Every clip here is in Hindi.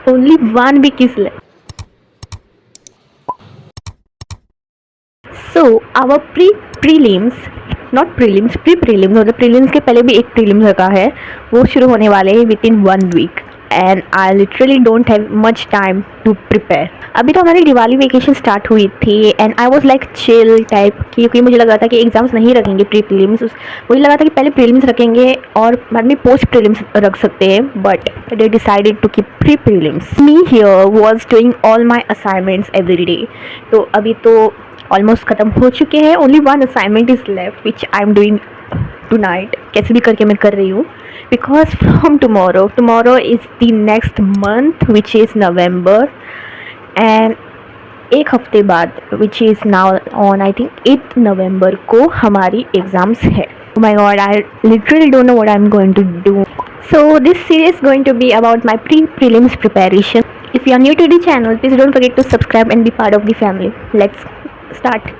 Only 1 week is left. So our prelims, not prelims, pre-prelims, मतलब prelims के पहले भी एक prelims रखा है, वो शुरू होने वाले हैं within 1 week. And I literally don't have much time to prepare. अभी तो हमारी दिवाली वेकेशन स्टार्ट हुई थी and I was like chill type, क्योंकि मुझे लगा था कि एग्जाम्स नहीं रखेंगे प्री प्रीलिम्स. मुझे लगा था कि पहले प्रीलिम्स रखेंगे और बाद में पोस्ट प्रीलिम्स रख सकते हैं, but they decided to keep pre prelims. Me here was doing all my assignments every day. तो अभी तो ऑलमोस्ट ख़त्म हो चुके हैं. Only 1 assignment is left which I am doing tonight. कैसे भी करके मैं कर रही हूँ, because from tomorrow is the next month which is November, and एक हफ्ते बाद which is now on I think 8th November को हमारी एग्ज़ाम्स है. Oh my god, I literally don't know what I'm going to do. So this series is going to be about my prelims preparation. If you are new to the channel, please don't forget to subscribe and be part of the family. Let's start.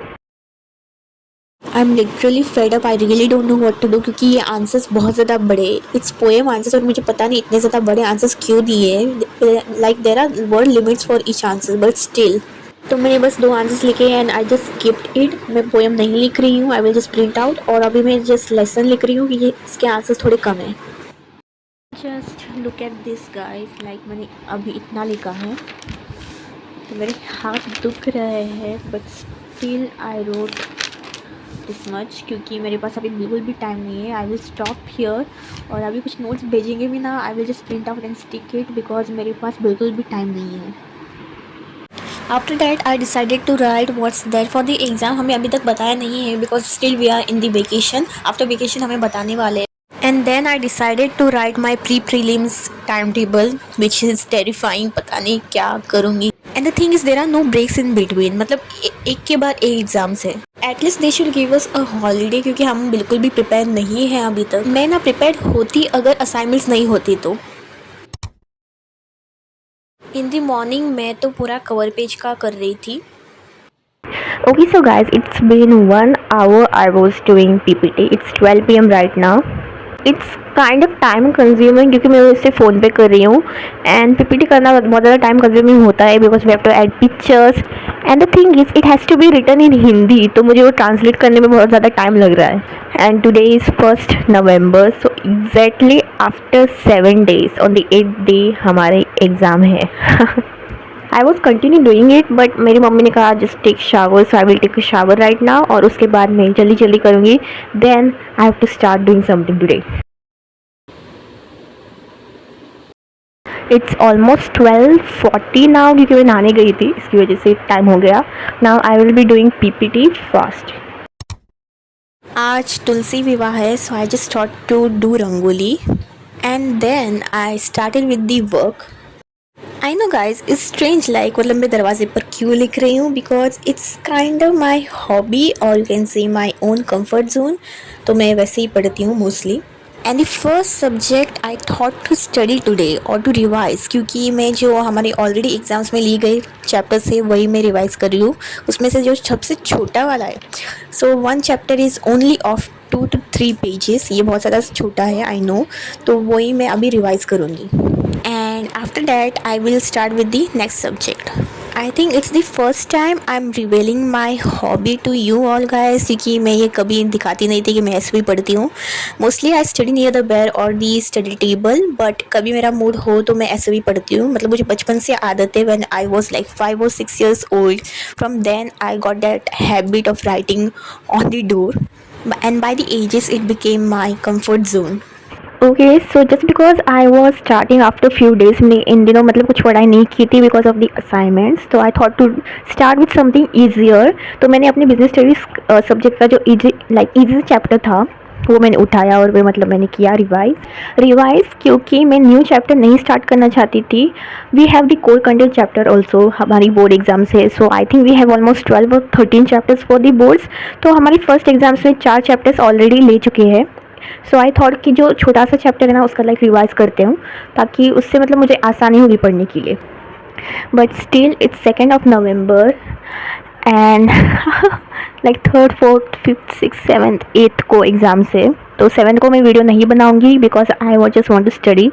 I am literally fed up. I really don't know what to do, क्योंकि ये आंसर्स बहुत ज़्यादा बड़े, इट्स पोएम आंसर्स, और मुझे पता नहीं इतने ज़्यादा बड़े आंसर्स क्यों दिए. Like there are word limits for each answer, but still. तो मैंने बस 2 आंसर्स लिखे and I just skipped it. मैं पोएम नहीं लिख रही हूँ, I will just print out. और अभी मैं जस्ट लेसन लिख रही हूँ कि ये इसके आंसर्स थोड़े कम हैं. Just look at this guys. Like मैंने अभी इतना लिखा है तो मेरे हाथ दुख रहे हैं, but still I wrote this much, क्योंकि मेरे पास अभी बिल्कुल भी टाइम नहीं है. I will stop here. और अभी कुछ नोट्स भेजेंगे भी ना, I will just print out and stick it, because मेरे पास बिल्कुल भी टाइम नहीं है. After that I decided to write what's that for the exam. हमें अभी तक बताया नहीं है, because still we are in the vacation. After vacation हमें बताने वाले हैं. And then I decided to write my prelims time table which is terrifying. पता नहीं क्या करूँगी. And the thing is there are no breaks in between, मतलब एक के बाद एक एग्ज़ाम्स है. At least they should give us a holiday, क्योंकि हम बिल्कुल भी प्रिपेयर नहीं हैं अभी तक. मैं ना प्रिपेयर होती अगर असाइनमेंट्स नहीं होती तो. इन द मॉर्निंग मैं तो पूरा कवर पेज का कर रही थी. Okay, so guys, it's been 1 hour I was doing PPT. It's 12 p.m. right now. It's kind of time consuming क्योंकि मैं इसे फ़ोन पे कर रही हूँ. एंड PPT करना बहुत ज़्यादा टाइम कंज्यूमिंग होता है, because we have to add pictures. And the thing is it has to be written in Hindi, तो मुझे वो ट्रांसलेट करने में बहुत ज़्यादा टाइम लग रहा है. And today is 1st November, so exactly after 7 days on the 8th day हमारे एग्ज़ाम है. I was continue doing it, but मेरी मम्मी ने कहा just take shower, so I will take a shower right now. और उसके बाद मैं जल्दी जल्दी करूँगी. Then I have to start doing something today. It's almost 12:40 now, क्योंकि मैं नहाने गई थी, इसकी वजह से टाइम हो गया. Now I will be doing PPT fast. आज तुलसी विवाह है, so I just thought to do rangoli. And then I started with the work. I know guys it's strange, like मतलब मैं दरवाजे पर क्यों लिख रही हूँ, because it's kind of my hobby और you can say my own comfort zone. तो मैं वैसे ही पढ़ती हूँ mostly. And the first subject I thought to study today और टू रिवाइज, क्योंकि मैं जो हमारे ऑलरेडी एग्जाम्स में ली गई चैप्टर्स है वही मैं रिवाइज कर रही हूँ. उसमें से जो सबसे छोटा वाला है, सो 1 chapter is only of 2 to 3 pages. ये बहुत ज़्यादा छोटा है, आई नो. तो वही मैं अभी रिवाइज करूँगी. And after that I will start with the next subject. I think it's the first time I am revealing my hobby to you all guys, क्योंकि मैं ये कभी दिखाती नहीं थी कि मैं ऐसे भी पढ़ती हूँ. Mostly I study near the bed और दी स्टडी टेबल, बट कभी मेरा मूड हो तो मैं ऐसे भी पढ़ती हूँ. मतलब मुझे बचपन से आदत है. When I was like 5 or 6 years old, from then I got that habit of writing on the door, and by the ages it became my comfort zone. Okay, so just because I was starting after few days, मैं इन दिनों मतलब कुछ पढ़ाई नहीं की थी बिकॉज ऑफ द असाइनमेंट्स. तो I thought to start with something easier. तो मैंने अपने बिजनेस स्टडीज़ सब्जेक्ट का जो ईजी चैप्टर था वो मैंने उठाया और वो मतलब मैंने किया रिवाइज, क्योंकि मैं न्यू चैप्टर नहीं स्टार्ट करना चाहती थी. We have the core content chapter also, हमारी बोर्ड एग्जाम्स है. So I think we have almost 12 or 13 chapters for the boards. तो हमारी फर्स्ट एग्जाम्स में 4 चैप्टर्स ऑलरेडी ले चुके हैं. सो आई थॉट कि जो छोटा सा चैप्टर है ना उसका लाइक रिवाइज करते हूँ, ताकि उससे मतलब मुझे आसानी होगी पढ़ने के लिए. But still it's 2nd of November and like 3rd, 4th, 5th, 6th, 7th, 8th को एग्ज़ाम्स है. तो 7th को मैं वीडियो नहीं बनाऊंगी because I want just want to study.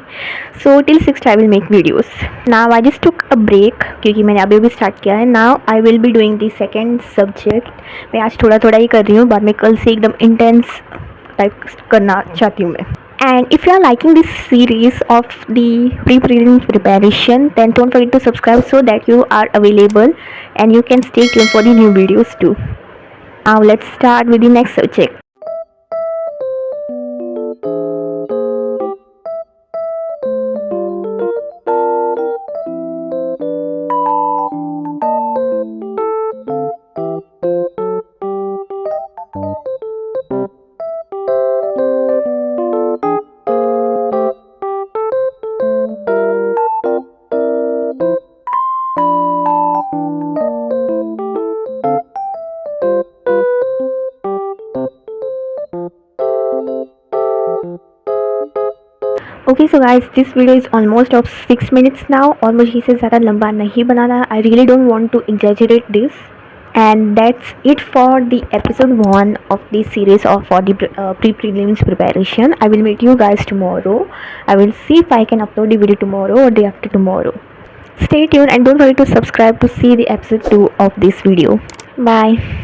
So till 6th I will make videos. Now I just took a break क्योंकि मैंने अभी स्टार्ट किया है. Now I will be doing the second subject. मैं आज थोड़ा थोड़ा ही कर रही हूँ, बाद में कल से एकदम इंटेंस टाइप करना चाहती हूँ मैं. And if you are liking this series of the pre-prelims preparation, then don't forget to subscribe so that you are available and you can stay tuned for the new videos too. Now let's start with the next subject. Okay so guys, this video is almost of 6 minutes now और मुझे इसे ज़्यादा लंबा नहीं बनाना है. I really don't want to exaggerate this. And that's it for the episode 1 of the series of for the pre-prelims preparation. I will meet you guys tomorrow. I will see if I can upload the video tomorrow or day after tomorrow. Stay tuned and don't forget to subscribe to see the episode 2 of this video. Bye.